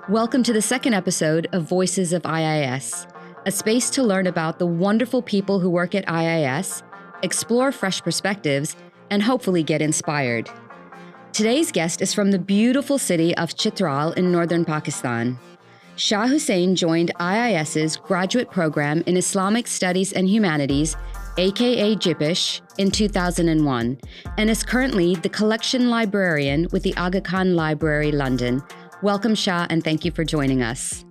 Welcome to the second episode of Voices of IIS, a space to learn about the wonderful people who work at IIS, explore fresh perspectives, and hopefully get inspired. Today's guest is from the beautiful city of Chitral in northern Pakistan. Shah Hussain joined IIS's graduate program in Islamic Studies and Humanities, aka JIPISH, in 2001, and is currently the collection librarian with the Aga Khan Library, London. Welcome, Shah, and thank you for joining us.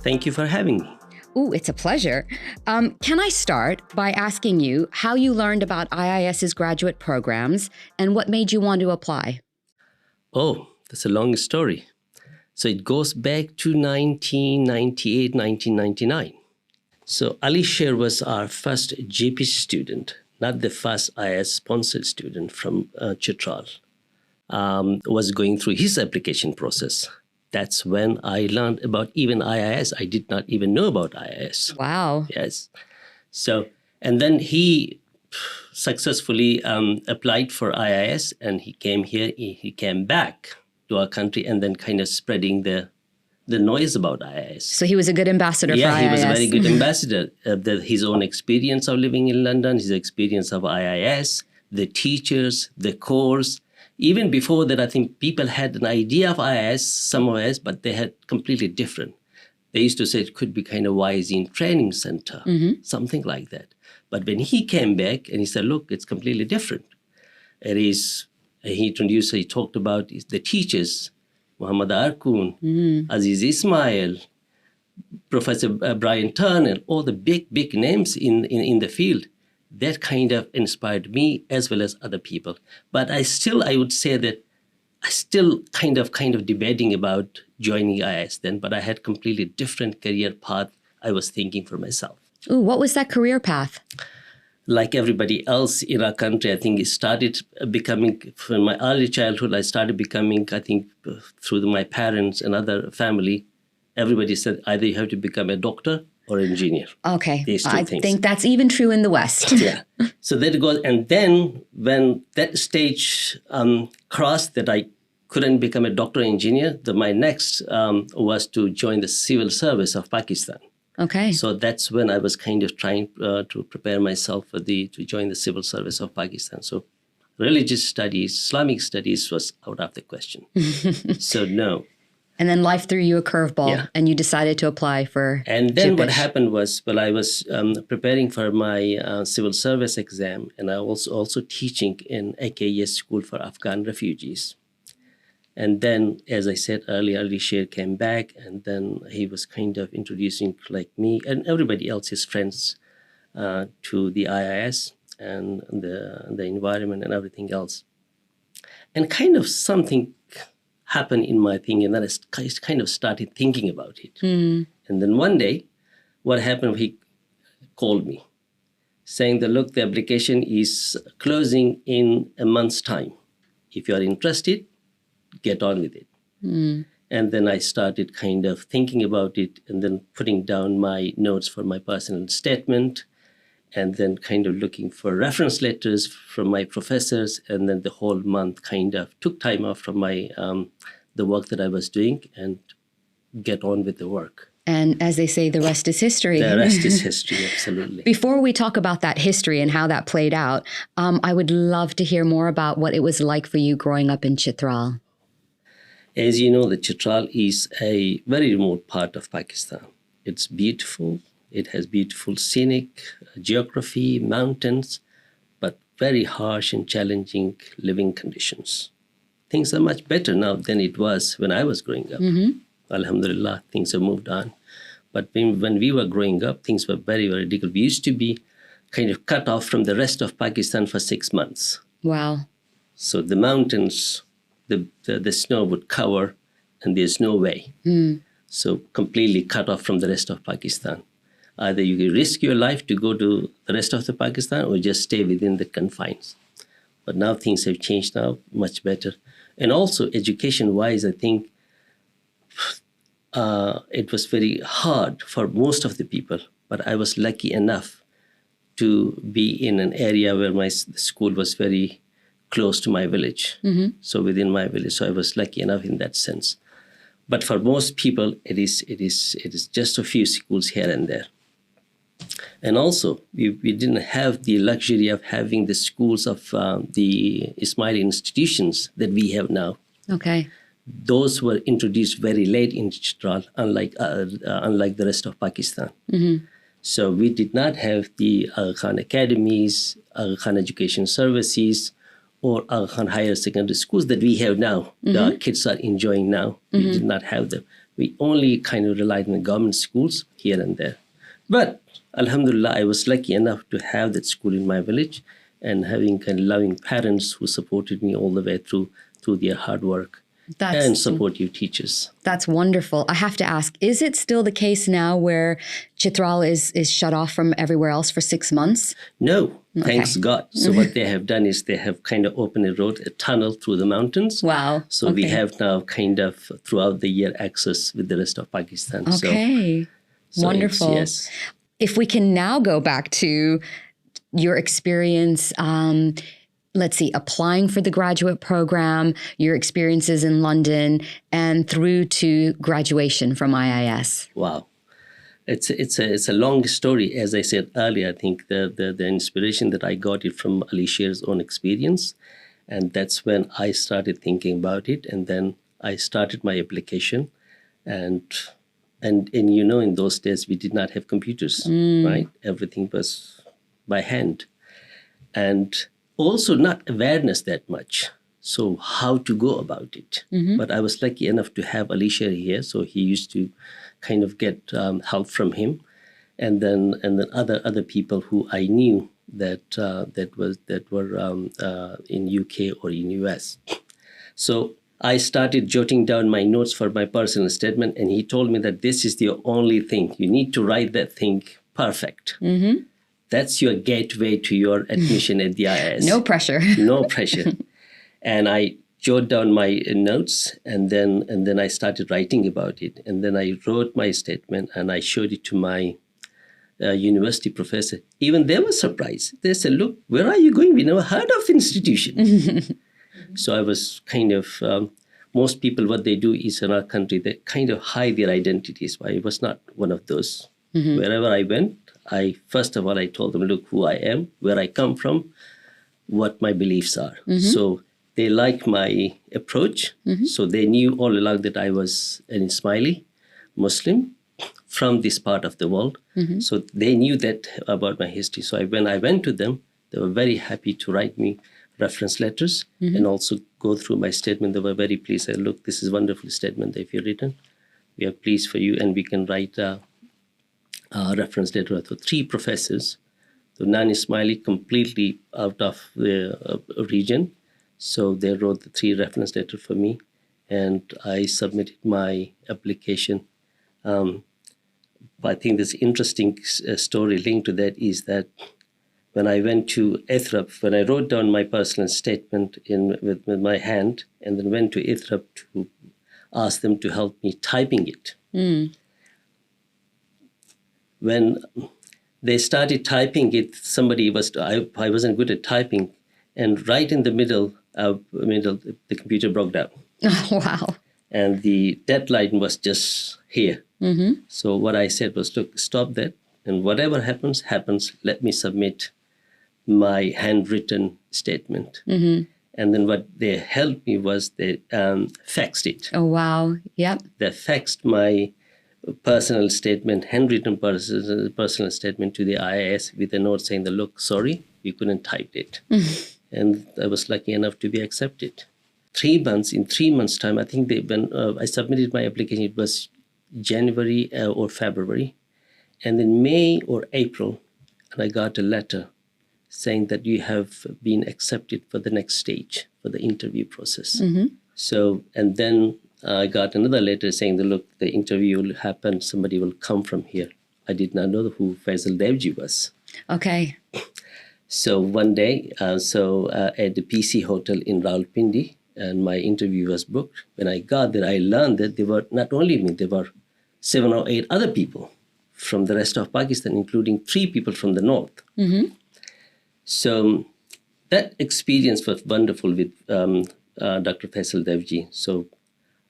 Thank you for having me. Ooh, it's a pleasure. Can I start by asking you how you learned about IIS's graduate programs and what made you want to apply? Oh, that's a long story. So it goes back to 1998, 1999. So Ali Sher was our first JP student, not the first IIS-sponsored student from Chitral. Was going through his application process. That's when I learned about even IIS. I did not even know about IIS. Wow. Yes. So, and then he successfully applied for IIS, and he came here, he came back to our country, and then kind of spreading the noise about IIS. So he was a good ambassador for IIS. Yeah, he was a very good ambassador. His own experience of living in London, his experience of IIS, the teachers, the course. Even before that, I think people had an idea of IIS, some of us, but they had completely different. They used to say it could be kind of Wise-in training center, something like that. But when he came back and he said, look, it's completely different. It is, he talked about the teachers, Muhammad Arkoon, Aziz Ismail, Professor Brian Turner, all the big names in the field. That kind of inspired me as well as other people. But I would say that I still kind of debating about joining IIS then, but I had completely different career path I was thinking for myself. Ooh, what was that career path? Like everybody else in our country, I think it started becoming, from my early childhood, I started becoming, I think, through my parents and other family, everybody said either you have to become a doctor or engineer. Okay, These two I things. think that's even true in the West. Yeah, so that it goes. And then when that stage crossed that I couldn't become a doctor or engineer, my next was to join the civil service of Pakistan. Okay. So that's when I was kind of trying to prepare myself to join the civil service of Pakistan. So religious studies, Islamic studies was out of the question. So no. And then life threw you a curveball, and you decided to apply for And then JIPISH. what happened was, well, I was preparing for my civil service exam, and I was also teaching in IIS school for Afghan refugees. And then, as I said earlier, Ali Sher came back, and then he was kind of introducing like me and everybody else, his friends, to the IIS and the environment and everything else. And kind of something happened in my thing, and then I kind of started thinking about it. And then one day, what happened, he called me saying that, look, the application is closing in a month's time. If you are interested, get on with it. And then I started kind of thinking about it and then putting down my notes for my personal statement, and then kind of looking for reference letters from my professors, and then the whole month kind of took time off from my the work that I was doing and get on with the work. And as they say, the rest is history. The rest is history, absolutely. Before we talk about that history and how that played out, I would love to hear more about what it was like for you growing up in Chitral. As you know, the Chitral is a very remote part of Pakistan. It's beautiful. It has beautiful scenic geography, mountains, but very harsh and challenging living conditions. Things are much better now than it was when I was growing up. Alhamdulillah, things have moved on. But when we were growing up, things were very, very difficult. We used to be kind of cut off from the rest of Pakistan for 6 months. Wow. So the mountains, the snow would cover, and there's no way. So completely cut off from the rest of Pakistan. Either you can risk your life to go to the rest of the Pakistan or just stay within the confines. But now things have changed now, much better. And also education-wise, I think it was very hard for most of the people. But I was lucky enough to be in an area where my school was very close to my village. So within my village. So I was lucky enough in that sense. But for most people, it is just a few schools here and there. And also, we didn't have the luxury of having the schools of the Ismaili institutions that we have now. Okay. Those were introduced very late in Chitral, unlike the rest of Pakistan. So we did not have the Aga Khan academies, Aga Khan education services, or Aga Khan higher secondary schools that we have now. The kids are enjoying now. We did not have them. We only kind of relied on the government schools here and there. But Alhamdulillah, I was lucky enough to have that school in my village and having kind of loving parents who supported me all the way through their hard work. And supportive teachers. That's wonderful. I have to ask, is it still the case now where Chitral is shut off from everywhere else for 6 months? No, thanks God. So what they have done is they have kind of opened a road, a tunnel through the mountains. Wow. So we have now kind of throughout the year access with the rest of Pakistan. Okay. So wonderful. Yes. If we can now go back to your experience, let's see, applying for the graduate program, your experiences in London, and through to graduation from IIS. Wow. It's a long story. As I said earlier, I think the inspiration that I got it from Alicia's own experience. And that's when I started thinking about it. And then I started my application. And you know, in those days, we did not have computers, right? Everything was by hand. And also not awareness that much. So how to go about it. But I was lucky enough to have Alicia here. So he used to kind of get help from him. And then other people who I knew that were in UK or in US. So I started jotting down my notes for my personal statement. And he told me that this is the only thing. You need to write that thing perfect. That's your gateway to your admission at the IIS. No pressure. No pressure. And I jotted down my notes, and then I started writing about it. And then I wrote my statement, and I showed it to my university professor. Even they were surprised. They said, "Look, where are you going? We never heard of institution." So I was kind of, most people, what they do is in our country, they kind of hide their identities. I was not one of those. Wherever I went, first of all, I told them, look, who I am, where I come from, what my beliefs are. So they liked my approach. So they knew all along that I was an Ismaili Muslim from this part of the world. So they knew that about my history. So when I went to them, they were very happy to write me reference letters and also go through my statement. They were very pleased. I said, look, this is a wonderful statement that you've written. We are pleased for you, and we can write reference letter to 3 professors, the non-Ismaili, completely out of the region. So they wrote the 3 reference letters for me, and I submitted my application. I think this interesting story linked to that is that when I went to ITHRAP, when I wrote down my personal statement with my hand, and then went to ITHRAP to ask them to help me typing it. When they started typing it, I wasn't good at typing, and right in the middle, the computer broke down. Oh, wow. And the deadline was just here. So what I said was, look, stop that, and whatever happens, let me submit my handwritten statement. And then what they helped me was they faxed it. Oh, wow. Yep. They faxed my personal statement, handwritten personal statement to the IIS with a note saying, look, sorry, we couldn't type it. And I was lucky enough to be accepted. In 3 months' time, I think when I submitted my application, it was January or February. And in May or April, and I got a letter saying that you have been accepted for the next stage, for the interview process. So, and then I got another letter saying that, look, the interview will happen, somebody will come from here. I did not know who Faisal Devji was. Okay. So one day, at the PC Hotel in Rawalpindi, and my interview was booked. When I got there, I learned that there were not only me, there were 7 or 8 other people from the rest of Pakistan, including 3 people from the north. So that experience was wonderful with Dr. Faisal Devji. So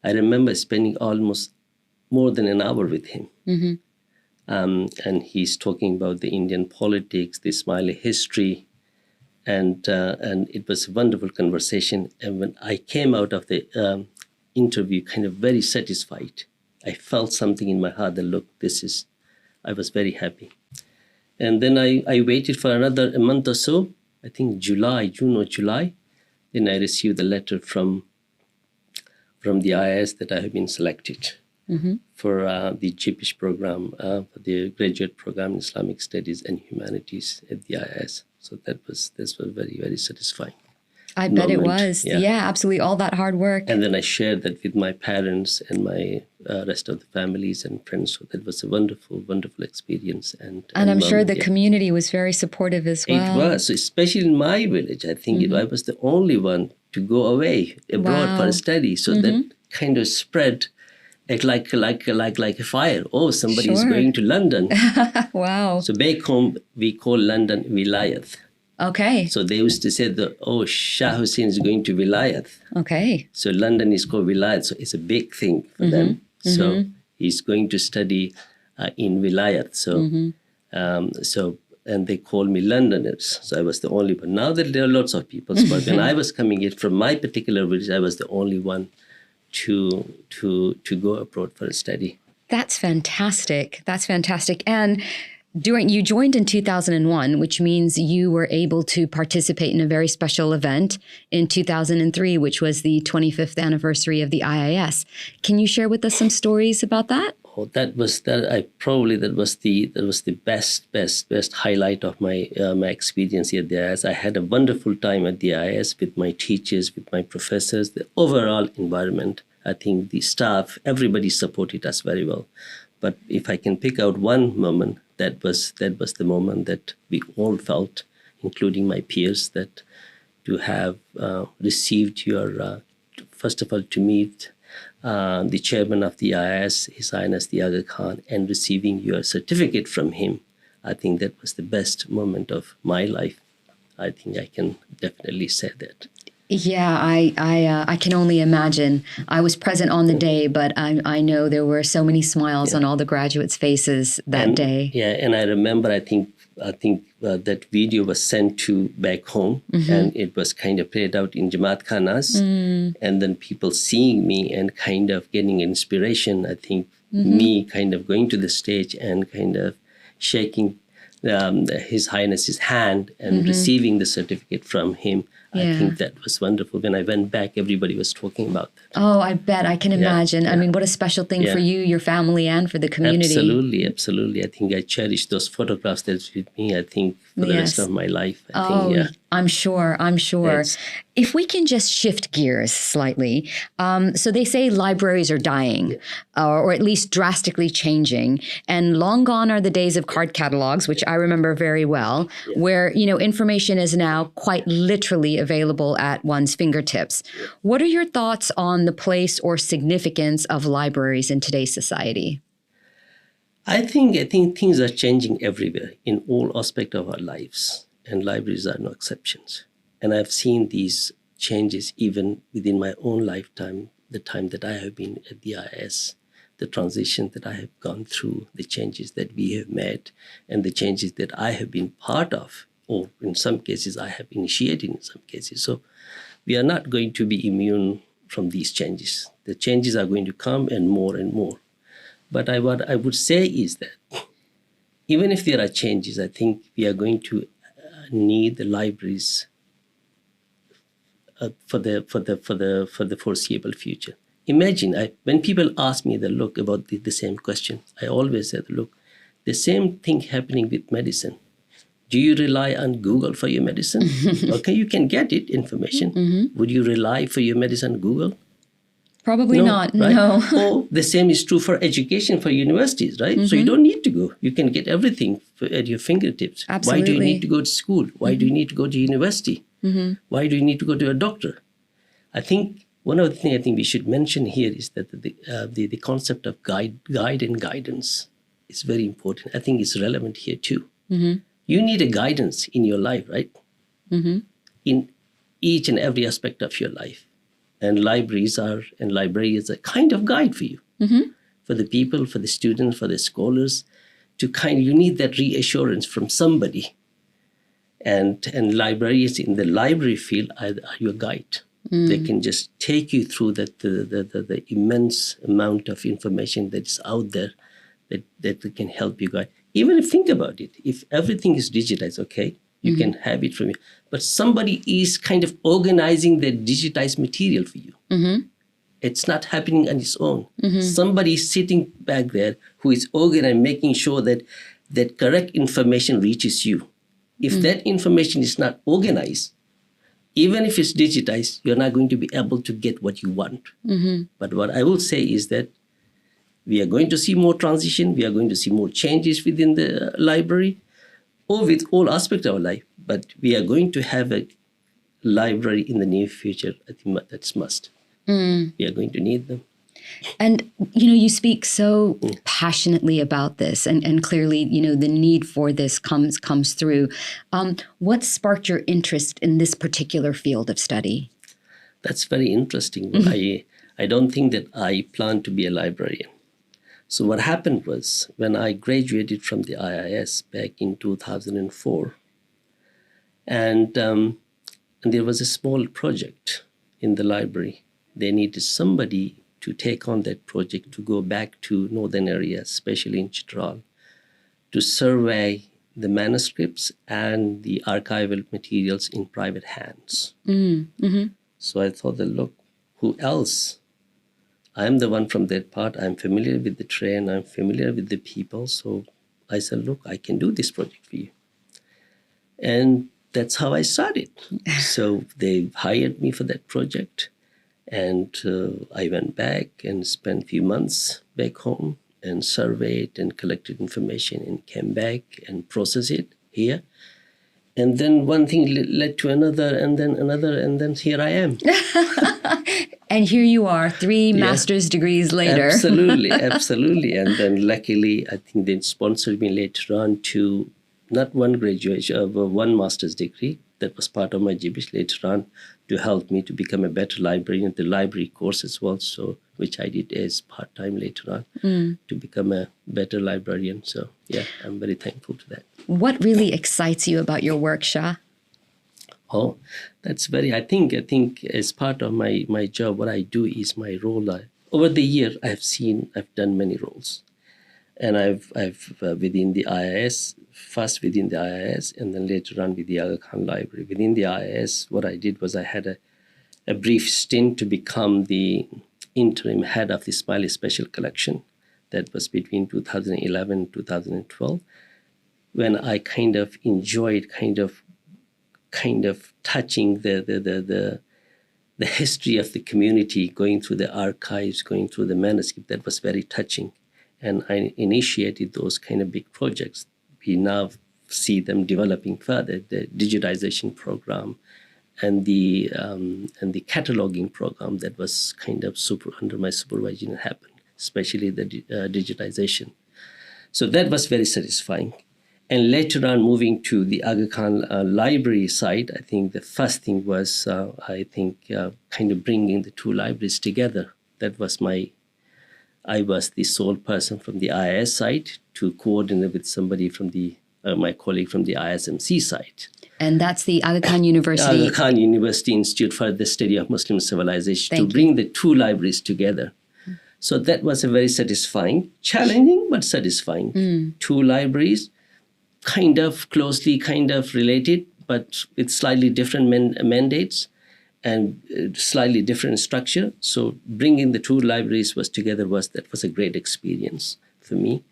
I remember spending almost more than an hour with him. And he's talking about the Indian politics, the Ismaili history, and it was a wonderful conversation. And when I came out of the interview kind of very satisfied, I felt something in my heart that, look, I was very happy. And then I waited for another month or so, I think June or July. Then I received a letter from the IIS that I have been selected for the Jewish program, for the graduate program in Islamic Studies and Humanities at the IIS. So this was very, very satisfying. I bet it was. Yeah, absolutely. All that hard work. And then I shared that with my parents and my rest of the families and friends. So that was a wonderful, wonderful experience. And I'm sure the community was very supportive as well. It was, especially in my village. I think I was the only one to go away abroad for a study. So that kind of spread like a fire. Oh, somebody is going to London. Wow. So back home, we call London Vilayat. Okay. So they used to say Shah Hussain is going to Vilayat. Okay. So London is called Vilayat. So it's a big thing for them. So he's going to study in Vilayat. And they called me Londoners. So I was the only one. Now that there are lots of people, but when I was coming in from my particular village, I was the only one to go abroad for a study. That's fantastic. That's fantastic. And you joined in 2001, which means you were able to participate in a very special event in 2003, which was the 25th anniversary of the IIS. Can you share with us some stories about that? Oh, that was the best highlight of my experience at the IIS. I had a wonderful time at the IIS with my teachers, with my professors, the overall environment. I think the staff, everybody supported us very well. But if I can pick out one moment, that was the moment that we all felt, including my peers, that to have received your, first of all, to meet the chairman of the IIS, His Highness the Aga Khan, and receiving your certificate from him, I think that was the best moment of my life. I think I can definitely say that. Yeah, I can only imagine. I was present on the day, but I know there were so many smiles on all the graduates' faces that day. Yeah, and I remember, I think that video was sent to back home, and it was kind of played out in Jamaat Khanas, and then people seeing me and kind of getting inspiration. I think me kind of going to the stage and kind of shaking His Highness's hand and receiving the certificate from him. I think that was wonderful. When I went back, everybody was talking about that. Oh, I bet. I can imagine. I mean, what a special thing for you, your family, and for the community. Absolutely, absolutely. I think I cherish those photographs that's with me, I think, for the rest of my life. I'm sure. Yes. If we can just shift gears slightly. So they say libraries are dying, or at least drastically changing. And long gone are the days of card catalogs, which I remember very well, where, information is now quite literally available at one's fingertips. What are your thoughts on the place or significance of libraries in today's society? I think things are changing everywhere in all aspects of our lives, and libraries are no exceptions. And I've seen these changes even within my own lifetime, the time that I have been at the IIS, the transition that I have gone through, the changes that we have made, and the changes that I have been part of, or in some cases I have initiated in some cases. So we are not going to be immune from these changes. The changes are going to come and more and more. But what I would say is that even if there are changes, I think we are going to need the libraries for the foreseeable future. Imagine, when people ask me about the same question, I always say, look, the same thing happening with medicine. Do you rely on Google for your medicine? Okay, you can get information. Would you rely for your medicine on Google? Probably not, right? No. Or the same is true for education, for universities, right? So you don't need to go. You can get everything at your fingertips. Absolutely. Why do you need to go to school? Why do you need to go to university? Why do you need to go to a doctor? I think one of the things I think we should mention here is that the concept of guide and guidance is very important. I think it's relevant here too. You need a guidance in your life, right? In each and every aspect of your life. And libraries are, and librarians are kind of guide for you, for the people, for the students, for the scholars, you need that reassurance from somebody. And librarians in the library field are your guide. They can just take you through the immense amount of information that is out there that can help you guide. Even if, think about it, if everything is digitized, okay, you can have it from you. But somebody is kind of organizing the digitized material for you. It's not happening on its own. Somebody is sitting back there who is organizing, making sure that that correct information reaches you. If that information is not organized, even if it's digitized, you're not going to be able to get what you want. But what I will say is that we are going to see more transition. We are going to see more changes within the library or with all aspects of our life. But we are going to have a library in the near future. I think that's must. We are going to need them. And, you speak so passionately about this and clearly, the need for this comes through. What sparked your interest in this particular field of study? That's very interesting. I don't think that I planned to be a librarian. So what happened was when I graduated from the IIS back in 2004, and there was a small project in the library. They needed somebody to take on that project, to go back to northern areas, especially in Chitral, to survey the manuscripts and the archival materials in private hands. So I thought that, look, who else? I'm the one from that part. I'm familiar with the terrain. I'm familiar with the people. So I said, look, I can do this project for you. And that's how I started. So they hired me for that project. And I went back and spent a few months back home and surveyed and collected information and came back and processed it here. And then one thing led to another and then another, and then here I am. And here you are, 3 master's degrees later. Absolutely. And then luckily, I think they sponsored me later on to not one graduation, but one master's degree. That was part of my GBS later on to help me to become a better librarian, the library course as well, so which I did as part-time later on to become a better librarian. So yeah, I'm very thankful to that. What really excites you about your work, Shah? Oh, that's I think as part of my job, what I do is my role. Over the year, I've done many roles. And I've within the IIS, first within the IIS, and then later on with the Aga Khan Library. Within the IIS, what I did was I had a brief stint to become the interim head of the Ismaili Special Collection. That was between 2011 and 2012, when I kind of enjoyed kind of touching the history of the community, going through the archives, going through the manuscript. That was very touching. And I initiated those kind of big projects. We now see them developing further, the digitization program and the cataloging program that was kind of under my supervision happened, especially the digitization. So that was very satisfying. And later on, moving to the Aga Khan Library side, I think the first thing was, kind of bringing the 2 libraries together. That was I was the sole person from the IIS side to coordinate with somebody from my colleague from the ISMC side. And that's the Aga Khan University. Aga Khan University Institute for the Study of Muslim Civilization, bring the 2 libraries together. So that was a very satisfying, challenging, but satisfying. 2 libraries, kind of closely related, but with slightly different mandates and slightly different structure. So bringing the 2 libraries together was a great experience for me.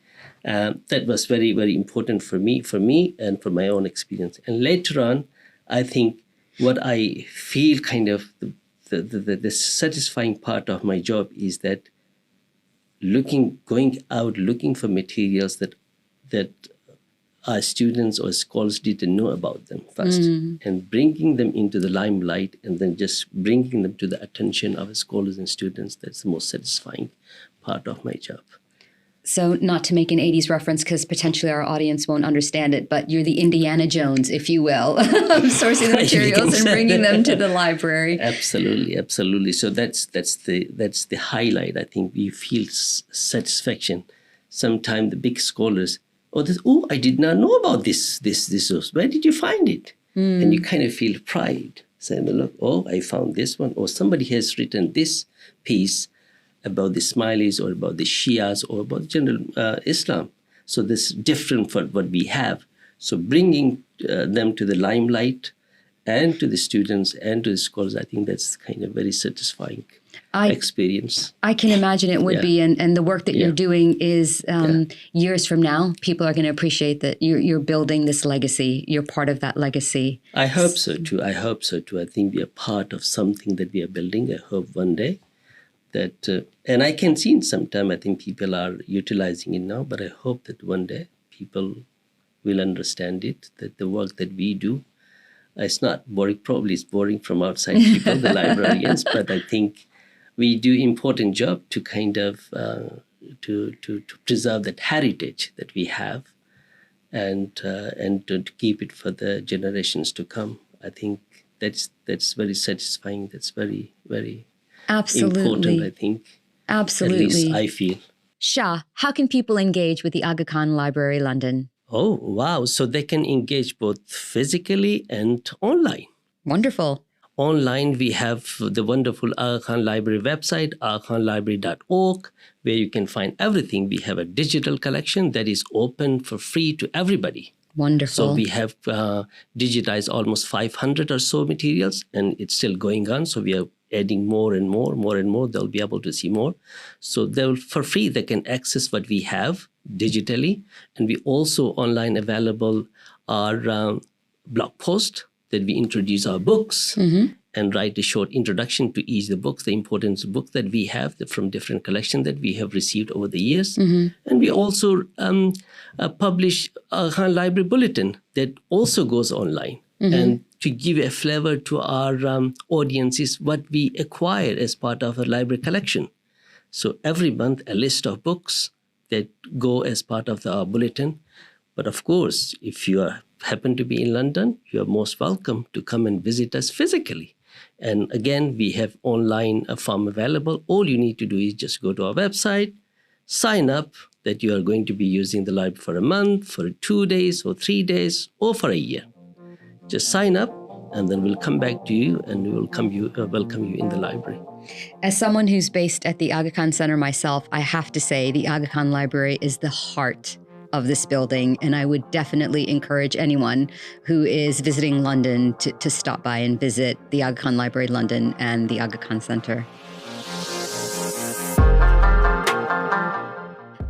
That was very, very important for me and for my own experience. And later on, I think what I feel kind of the satisfying part of my job is that going out looking for materials that our students or scholars didn't know about them first, and bringing them into the limelight, and then just bringing them to the attention of scholars and students. That's the most satisfying part of my job. So not to make an 80s reference because potentially our audience won't understand it, but you're the Indiana Jones, if you will, of sourcing the materials and bringing them to the library. Absolutely, absolutely. So that's the highlight. I think we feel satisfaction. Sometimes the big scholars, I did not know about this source. Where did you find it? And you kind of feel pride. Saying, look, I found this one. Or somebody has written this piece about the Ismailis or about the Shias or about general Islam. So this is different from what we have. So bringing them to the limelight and to the students and to the scholars, I think that's kind of very satisfying experience. I can imagine it would be. And the work that you're doing is years from now, people are going to appreciate that you're building this legacy. You're part of that legacy. I hope so too. I think we are part of something that we are building. I hope one day that, and I can see in some time, I think people are utilizing it now, but I hope that one day people will understand it, that the work that we do, it's not boring, probably it's boring from outside people, the librarians, but I think we do important job to kind of, to preserve that heritage that we have and to keep it for the generations to come. I think that's very satisfying. That's very, very important, I think. Absolutely. At least I feel. Shah, how can people engage with the Aga Khan Library London? Oh, wow. So they can engage both physically and online. Wonderful. Online, we have the wonderful Aga Khan Library website, agakhanlibrary.org, where you can find everything. We have a digital collection that is open for free to everybody. Wonderful. So we have digitized almost 500 or so materials, and it's still going on. So we are adding more and more. They'll be able to see more. So for free, they can access what we have digitally. And we also online available our blog post that we introduce our books and write a short introduction to each of the books, the importance of books that we have from different collections that we have received over the years. And we also publish a Khan Library Bulletin that also goes online. And to give a flavor to our audiences, what we acquire as part of a library collection. So every month, a list of books that go as part of our bulletin. But of course, if you happen to be in London, you are most welcome to come and visit us physically. And again, we have online form available. All you need to do is just go to our website, sign up that you are going to be using the library for a month, for 2 days or 3 days, or for a year. Just sign up, and then we'll come back to you and we will welcome you in the library. As someone who's based at the Aga Khan Center myself, I have to say the Aga Khan Library is the heart of this building, and I would definitely encourage anyone who is visiting London to stop by and visit the Aga Khan Library London and the Aga Khan Center.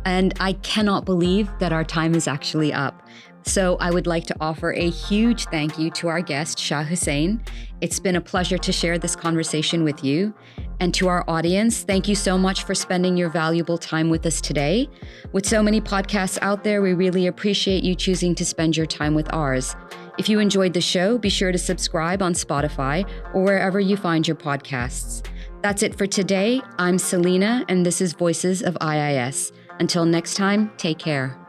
And I cannot believe that our time is actually up. So I would like to offer a huge thank you to our guest, Shah Hussain. It's been a pleasure to share this conversation with you. And to our audience, thank you so much for spending your valuable time with us today. With so many podcasts out there, we really appreciate you choosing to spend your time with ours. If you enjoyed the show, be sure to subscribe on Spotify or wherever you find your podcasts. That's it for today. I'm Selina, and this is Voices of IIS. Until next time, take care.